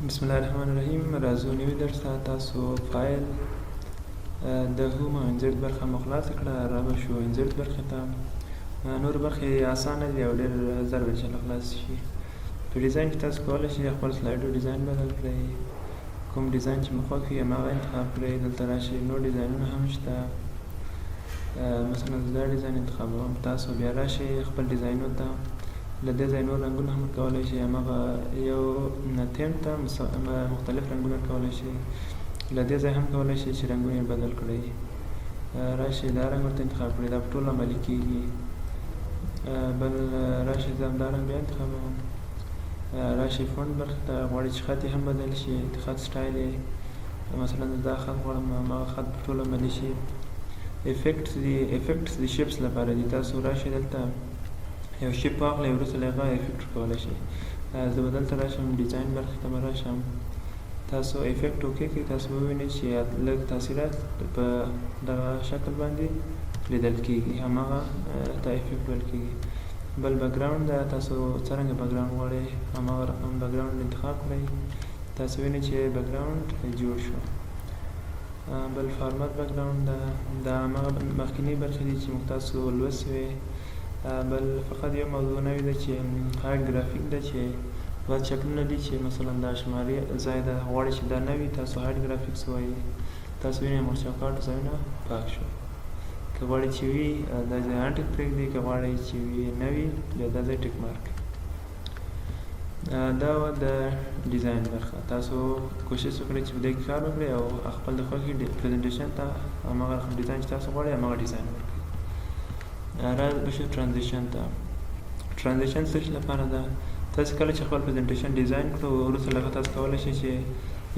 بسم الله الرحمن الرحیم. راځو نوي درس ته. تاسو فایل د هوم او انزرت برخه مو خلاصه کړه، را به شو انزرت برخې ته. نور برخې اسانه دي او ډېر زر به انشاءالله خلاص شي. په ډیزاین کې تاسو کولی شئ خپل سلایډو ډیزاین بدل کړئ. کوم ډیزاین چې مو خوښ وي هماغه انتخاب کړئ. دلته راشئ، نور ډیزاینونه هم شته. مثلا زه دا ډیزاین انتخابوم. تاسو بیا راشئ خپل ډیزاینونو ته. له دې ځای نور رنګونه هم کولی شئ، هماغه یو تیم ته مختلف رنګونه کولی شئ. له دې ځای هم کولی شئ چې رنګونه یې بدل کړئ. راشئ دا رنګ ورته انتخاب کړئ، دا په ټول عملي کېږي. بل راشئ زه همدا رنګ بیا انتخابوم. راشئ فونټ برخې ته، غواړئ چې خط یې هم بدل شي، د خط سټایل یې مثلا دا خط غواړم هماغه خط په ټول عملي شي. افیکټس د شیپس لپاره دي. تاسو راشئ دلته یو شیپ واخلئ، وروسته له هغه افیکټ کولی شئ. زه به دلته راشم، ډیزاین برخې ته به راشم. تاسو افیکټ اوکې کړئ، تاسو به ووینئ چې لږ تاثیرات په دغه شکل باندې لیدل کېږي، هماغه ته افیکټ ویل کېږي. بل بکګراوند ده، تاسو څرنګه بکګراوند غواړئ هماغه رقم بکګراوند انتخاب کړئ. تاسو وینئ چې بکګراوند جوړ شو. بل فارمټ بکګراوند ده، دا هماغه مخکینی برخې دي چې موږ تاسو لوستې وې. بل فقط یو موضوع نوې ده چې هارډ ګرافیک ده، چې بعض شکلونه دي چې مثلا دا شمارې ځای ده، غواړئ چې دا نه وي، تاسو هارډ ګرافیکس ووایئ. تاسو وینئ مرچکاټ ځایونه پاک شو. که غواړئ چې وي دا ځای انټیک پرېږدئ، که غواړئ چې وي نه وي بیا دا ځای ټیک مارک. دا وه د ډیزاین برخه. تاسو کوشش وکړئ چې په دې کې کار وکړئ او خپل د خوښې پریزنټیشن ته هماغه ډیزاین چې تاسو غواړئ هماغه ډیزاین وکړئ. را بشو ترانزیشن ته. ترانزیشن څه شي لپاره ده؟ تاسو کله چې خپل پریزنټیشن ډیزاین کړو، وروسته له هغه تاسو کولی شئ چې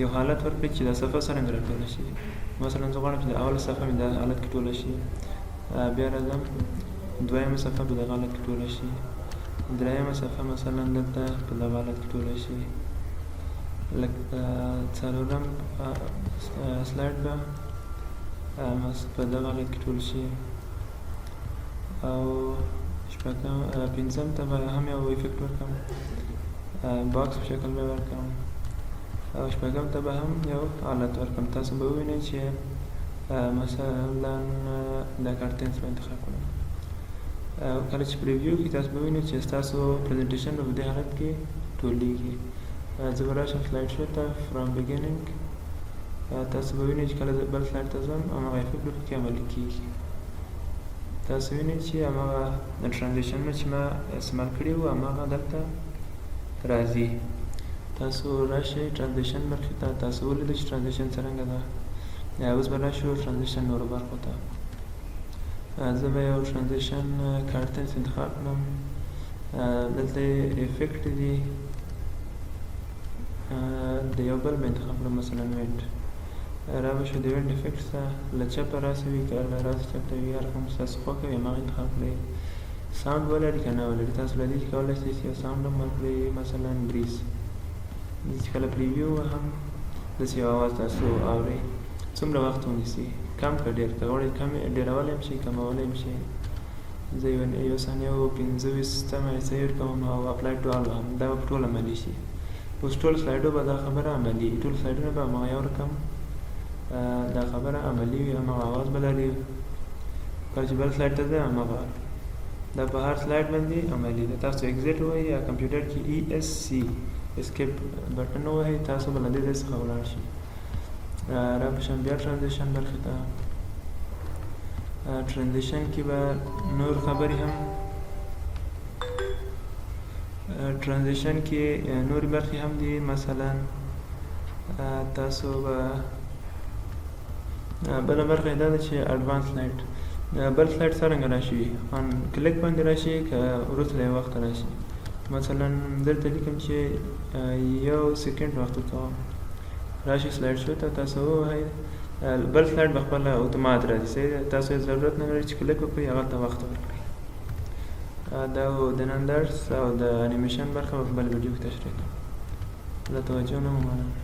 یو حالت ورکړئ چې دا صفحه څرنګه راټوله شي. مثلا زه غواړم چې د اوله صفحه مې دا حالت کې ټوله شي، بیا راځم دویمه صفحه په دغه حالت کې ټوله شي، درېیمه صفحه مثلا دلته په دغه حالت کې ټوله شي، څلورم سلایډ به په دغه حالت کې ټول شي، او پنځم ته به هم یو افیکټ ورکړم، باکس په شکل به ورکړم، او شپږم ته به هم یو حالت ورکړم. تاسو به ووینئ چې مثلا دا کارتنس به انتخاب کړم. کله چې پریویو کې تاسو به ووینئ چې ستاسو پریزنټیشن به په دې حالت کې ټولیږي. زه به راشم سلایډ شو ته فرام بګیننګ. تاسو به ووینئ چې کله بل سلایډ ته ځم هماغه افیکټ به پکې عملي کېږي. تاسو وینئ چې هماغه ترانزیشنونه چې ما استعمال کړي وو هماغه دلته راځي. تاسو راشئ ترانزیشن برخې ته. تاسو ولیدئ چې ترانزیشن څرنګه ده. اوس به راشو ترانزیشن نورو برخو ته. زه به یو ترانزیشن کارتنس انتخاب کړم. دلته افیکټ دي، د یو بل به انتخاب کړم، مثلا وینډ. را به شو د وینډ افیکټس ته. له چپه راسوي که له راسه چپ ته وي، هر کوم چې تاسو خوښ وي هماغه انتخاب کړئ. ساوند ولري که نه ولري، تاسو له دې چې کولی شئ چې یو ساوند هم ورکړئ، مثلا بریز. چې کله پریویو وهم داسې یو اواز تاسو اورئ. څومره وخت ونیسي؟ کم که ډېر؟ که غواړئ ډېرولی هم شئ، کمولی هم شئ. زه یو ثانیه و 15 ایسه یې ورکوم او اپلای ټو آل وهم. دا به په ټول عملي شي. اوس ټول سلایډو به دا خبره عملي وي، ټول سلایډونه به هماغه یو رقم دا خبره عملي وي، هماغه آواز به لري. کله چې بل سلایډ ته ځئ هماغه دا په هر سلایډ باندې عملي ده. تاسو اگزیټ ووایئ یا کمپیوټر کې ESC اسکیپ بټن ووهئ، تاسو به له دې ځای څخه ولاړ شئ. را به شم بیا ترانزیشن برخې ته. ترانزیشن کې به نور خبرې هم ترانزیشن کې نورې برخې هم دي. مثلا تاسو به بله برخه دا ده چې اډوانس سلایډ. بل سلایډ څرنګه راشي؟ آن کلیک باندې راشي که وروسته له یو وخته راشي. مثلا دلته لیکم چې 1 سکند وخت ورکوم. راشي سلایډ شو ته، تاسو ووهئ، بل سلایډ به خپله اتومات راځي. تاسو یې ضرورت نه لري چې کلیک وکړئ، هغه ته وخت ورکړئ. دا د نن درس او د انیمیشن برخه په بل ویډیو کې تشریح کوم. له توجه نه مننه.